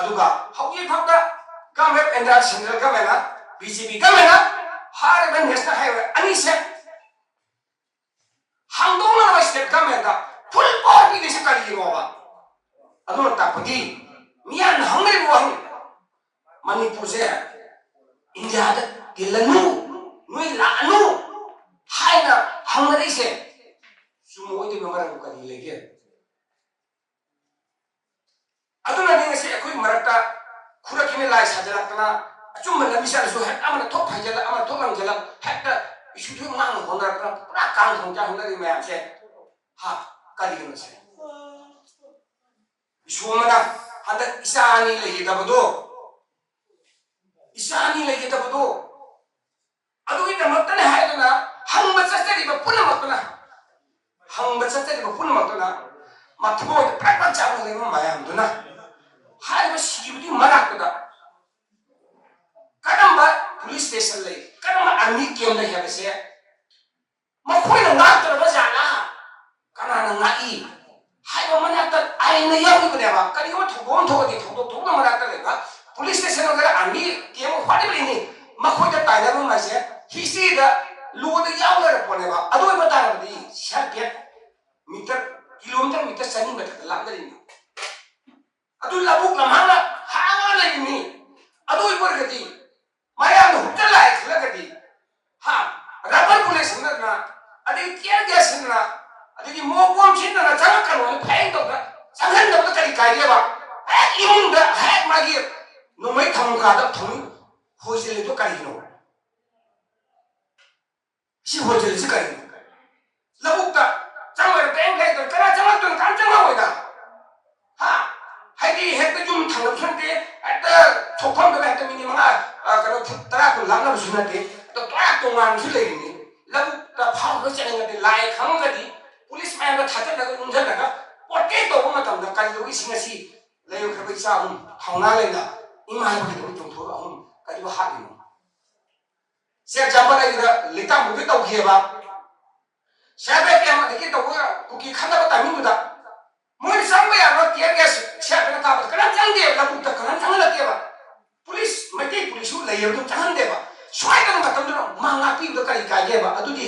aduga haugi phakta government and central government BJP government harban national highway ani se hangdong na state government full party ni se kali ro ba aduna ta pudi mian hangai buang manipur se india da gilanu nui la anu haina hangari se sumo ite bamara ko kali lege aduna ni se khoi marakta khurakine lai sajalakna achumma la misal so hat amana thok phajala amana thok langjala hatta isu thu mang honda pra pura kang thongja hangari ma se ha kali gna se isu mana handa isani legi dabado adu ita matane haidana hangba chastari ba punna matbo prakpa chabu le mayam duna haiba sigibudi marakda kadamba police station le kadamba army camp le habese makhoina ngaktra bajana kanana ngai haiba manata aina yawi kuneba kariwa thogom thogati thogna marata lega police station ogara army camp phadi bini makhoida taina ru mase history da luoda yawla poneba adu batara di sharket meter kilometer sani mata lagdari adu labuk lamana hanga lagini adu iporgati maya no hutala lagati ha rubber bullet sinna adi tear gas sinna adi mobom sinna changkan wal phain to changhan da kari kai ba imunda ha magi no mai thangka da thang hojele to kari no si hojele si kari labuk ta changwar bank kai to kara changak to kan changwa hoida ha haidi hekta jum thangap chante at chopam da hekta mini manga karo tara ko langna sunate to tara to ngan su leini labu ta phau ko changa de lai khang ga di police man ga thata da unja da pote to ma tam da kan lo isinga si leyo khabai sa hum thongna leina ima ha ko tum tho hum ka di ha ni se jamba da ida lita mu bi to kheba sabe ke ma de ki to ko ki khanda ba tamin da moi samba ya no tier gas sabe na ta ba kan chang de labu ta kan chang la ke ba police mati police u layer to chang de ba swai kan ma tam do manga pi do kari ka ge ba adu di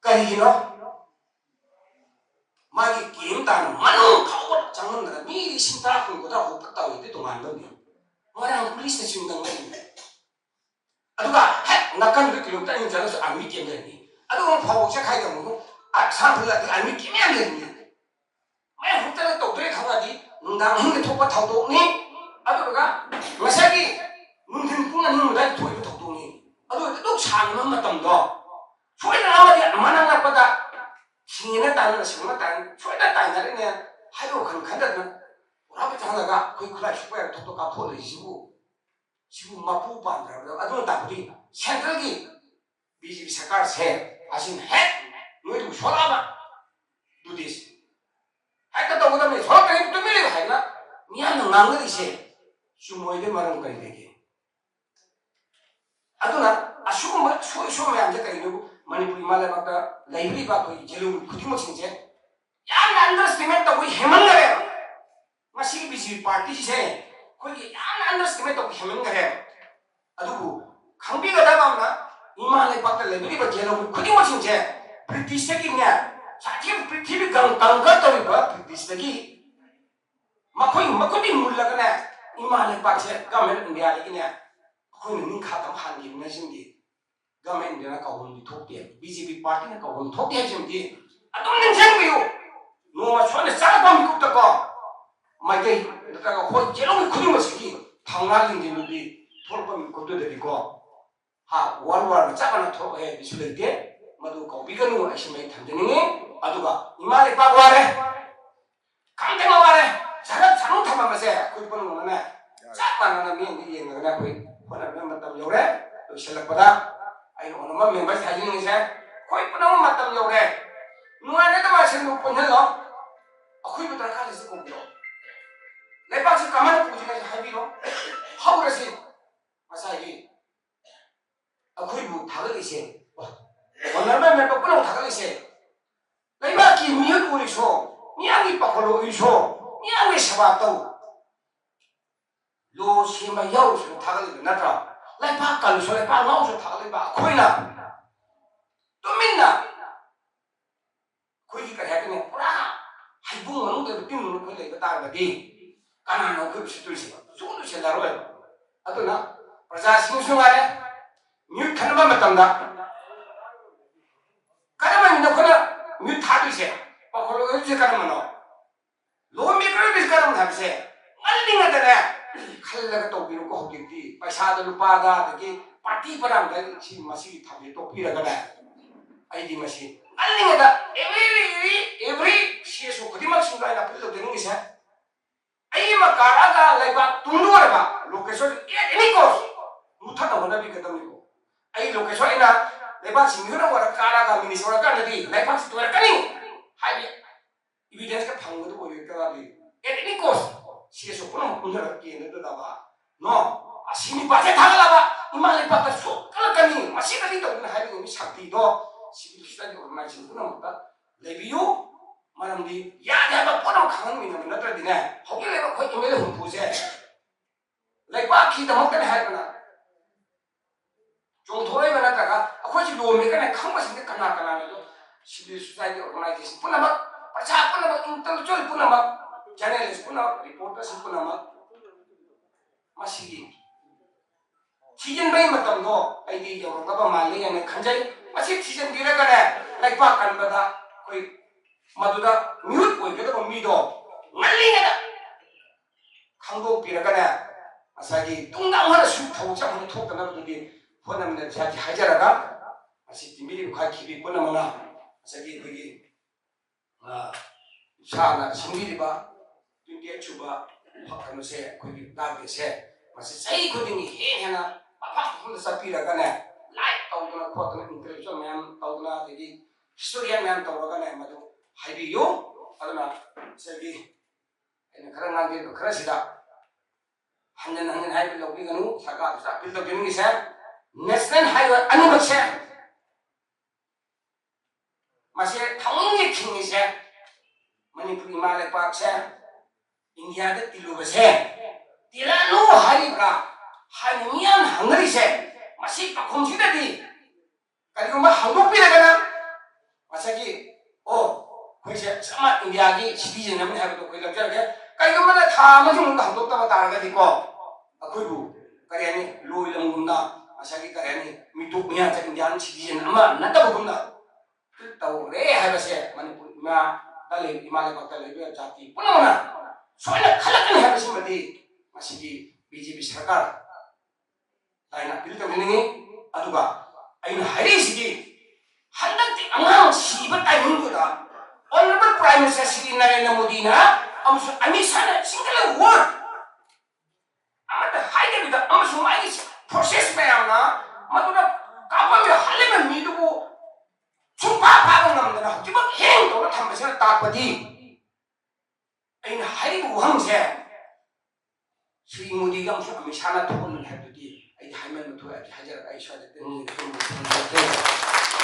kari no magi kim tan manu khau chang na mi sinta ko ko da ko ta wi de to man do ni orang police station dang ni adu ga ha nakan bi kilometer ni jang so ami kem de ni adu ko phau cha khai da mo a sa phla di ami kim ya le ni mai hotel to de khang di ndang hing de thok pa thau do ni adu ga masagi nungtin pung an mu dai thoi thok do ni adu dok sang ma matam do choi na ma di mana nga pa da singina tan na singma tan choi da tan na ne hai ro khan khan da na ora ba chang ga koi khula chuk pa thok to ka pho le jibu ma pu pan da adu ta di central gi BJP sarkar se asin het noi du sola ba do this hai ka to ga me so ka to me le hai na mian ngang ga ise sumoi de maram kai lege aduna asuma so me ande kai no manipur himalaya bakta library ba koi jelu khudimo chingje ya na underestimate to koi heman gare masi BJP party se koi ya na underestimate to heman gare adubu khangbi ga da na himalaya bakta library ba jelu khudimo chingje british ta ki nya sathi prithvi gang ga to ba british ta ki makoi makodi mulla ga na himalaya bakse government india le nya khoi ning khatam han gi na jing di government india na kawon di thok de BJP party na kawon thok de jing di adum ning jang bi yo no ma chone sa ba mi ku ta ko mai dei ta ga ho jelo mi khudi ma siki thangna ling di mi thol pa mi ko de de ko ha war cha ba na thok he bi su le de madu ko bi ga nu a shi mai tham de ni adu ga himalaya pa wa re kam de ma wa re 자가 자동 탐험하세 거기 보는 거는 짝만 하나 미엔 이게 너나 거기 보는 면 맞담 요래 또 실력보다 아이 오늘 뭐 멤버 사진은 이제 거기 보는 맞담 요래 누가 내가 마신 거 보냐로 거기 보다 가서 거기요 내 박스 가만히 보지가 하비로 하고래서 마사이 거기 뭐 다르게세 오늘만 멤버 보는 다르게세 내가 기 미역 우리 쇼 미양이 빠col로 이쇼 yang ni sebab tu, 로 ꯁꯦꯝꯕ ꯌꯥꯎꯔꯁꯨ ꯊꯥꯒꯠꯂꯤꯕ ꯅꯠꯇ꯭ꯔꯣ ꯂꯩꯕꯥꯛ ꯀꯜꯂꯁꯨ ꯂꯩꯕꯥꯛ ꯉꯥꯎꯁꯨ ꯊꯥꯒꯠꯂꯤꯕ ꯑꯩꯈꯣꯏꯅ ꯇꯨꯃꯤꯟꯅ ꯑꯩꯈꯣꯏꯒꯤ ꯀꯔꯤ ꯍꯥꯏꯒꯅꯤ ꯄꯨꯔꯥ ꯍꯩꯕꯨꯡ ꯃꯅꯨꯡꯗ ꯇꯤꯟ ꯃꯅꯨꯡꯗ ꯑꯩꯈꯣꯏ ꯂꯩꯕ ꯇꯥꯔꯒꯗꯤ ꯀꯅꯥꯅꯣ ꯑꯩꯈꯣꯏꯕꯨ ꯁꯤꯠꯇꯣꯏꯁꯦ ꯁꯨꯡꯁꯨ ꯁꯤꯜꯂꯔꯣꯏ ꯑꯗꯨꯅ ꯄ꯭ꯔꯖꯥꯁꯤꯡꯁꯨ ꯉꯥꯏꯔꯦ ꯃꯤꯍꯨꯠ ꯈꯟꯕ ꯃꯇꯝꯗ ꯀꯔꯝꯕꯅꯣ ꯑꯩꯈꯣꯏꯅ ꯃꯤꯍꯨꯠ ꯊꯥꯗꯣꯏꯁꯦ ꯄꯥꯎꯈꯣꯜꯂꯣꯏꯁꯦ ꯀꯔꯝꯕꯅꯣ ꯂꯣ ꯃꯦꯀꯔꯗꯤ ꯀꯔꯝꯕꯅꯣ ꯍꯥꯏꯕꯁꯦ ꯉꯜꯂꯤꯉꯩꯗꯅꯦ ꯈꯜꯂꯒ ꯇꯧꯕꯤꯔꯨꯀꯣ ꯍꯧꯖꯤꯛꯇꯤ ꯄꯩꯁꯥꯗ ꯂꯨꯄꯥꯗ ꯑꯗꯒꯤ ꯄꯥꯔꯇꯤ ꯄꯔꯥꯝꯗ ꯃꯁꯤꯒꯤ ꯊꯕꯛ ꯇꯣꯛꯄꯤꯔꯒꯅꯦ ꯑꯩꯗꯤ ꯃꯁꯤ ꯉꯜꯂꯤꯉꯩꯗ ꯑꯦꯚ꯭ꯔꯤ ꯁꯤꯑꯦꯁꯑꯣ ꯈꯨꯗꯤꯡꯃꯛꯁꯤꯡꯗ ꯑꯩꯅ ꯑꯄꯤꯜ ꯇꯧꯖꯅꯤꯡꯉꯤꯁꯦ ꯑꯩ ꯑꯃ ꯀꯥꯔꯛꯑꯒ ꯂꯩꯕꯥꯛ ꯇꯨꯡꯗꯣꯔꯕ ꯂꯣꯀꯦꯁꯟ ꯑꯦꯅꯤ ꯀꯣꯁ ꯃꯨꯊꯠꯅ ꯍꯣꯠꯅꯕꯤꯒꯗꯕꯅꯤꯀꯣ ꯑꯩ ꯂꯣꯀꯦꯁꯟ ꯑꯩꯅ ꯂꯩꯕꯥꯛꯁꯤ ꯃꯤꯍꯨꯠ ꯑꯃ ꯀꯥꯔꯛꯑꯒ ꯃꯤꯅꯤꯁ ꯑꯣꯏꯔꯀꯥꯟꯗꯗꯤ ꯂꯩꯕꯥꯛꯁꯤ ꯇꯣꯏꯔꯛꯀꯅꯤ ꯍꯥꯏꯕ 이비덴스가 방문도 보여줄까봐 애들이 꼬스 시에서 그럼 문제를 끼는데다가 너 아심이 빠져 다가라봐 이말이 빠져 쏙 깔았더니 마시가리 또는 하이는 이 삭비도 시비도 시다니 얼마나 지금 그놈다 레비요 말함디 야야가 뻔하면 강한 미는 나들디네 거기에 거기 이메일 좀 보세 레바 키다 먹더니 하이거나 좀 돌아이면 하다가 아코지 로미가네 큰 것인데 까나까나도 시비 수사기 오르나이제시 뿐나막 자, 뿐나막 인텔lectual 뿐나막 저널리스트 뿐나막 리포터스 뿐나막 마시기 지진바이 마tam도 아이디 여러가바 말리야네 간자이 마시 지진 디라가네 라이파 간바다 거의 마두다 뮤트 보이게도 미도 말리게다 강도 비라가네 아사기 뚱당하나 술 타고자 하는 톡다나들이 포함된 자기 하자라가 마시 디미리 과기비 뿐나마나 아사기 거기 샤나 신기리바 뚱게 추바 확하면서 거기 나게세 마치 세이 코딩이 해나 아파 혼자 잡히라가네 라이트 떠오르나 코트나 인터랙션 매am 떠오르나 되기 히스토리안 매am 떠오르가네 마도 하이비요 아드나 저기 그런 관계도 그러시다 한년 하이비를 우리가는 사가 싹 빌더 되는 게세 내셔널 하이웨이 아니면세 마치 당연히 킹이세 मणिपुरी माले पाक से इंडिया दे तिलु बसे तिलानो हारिब्रा हानियान हंगरी से मसी पखुम सिददी करिगुमा हंगुक पिरगना मसगी ओ कोइसे समा इंडिया की सिटीजन हम है तो कोइ लजरगे करिगुमा ना था मजु मुंगा हंगुक तब तारगदी को अखुइबु करियानी लोइलंगुंदा मसगी करियानी मिटु मिया च इंडियन सिटीजन अमा नतबगुंदा तौरे हाबसे मणिपुर मा 달리 이말에 박달리가 자기 뿐만 소리가 칼락하는 하듯이 마시기 BJP सरकार 아이나 빌더 되는이 아두가 아이나 하리시기 한단지 앙앙 시바 타이밍보다 오늘번 프라임 미니스터 시리 나레나 모디나 아무슨 아미사나 싱글레 워 아마다 하이데비다 아무슨 마이 프로세스 배우나 마두나 까바미 할래면 미두고 충파파는 남들아 하지만 행동을 하면서 따거디 아이는 하이고 황새 श्री मोदी का मुझे हमेशा ना तो बोलने है तो दी आई हाइमन में तो है हाजर आई शायद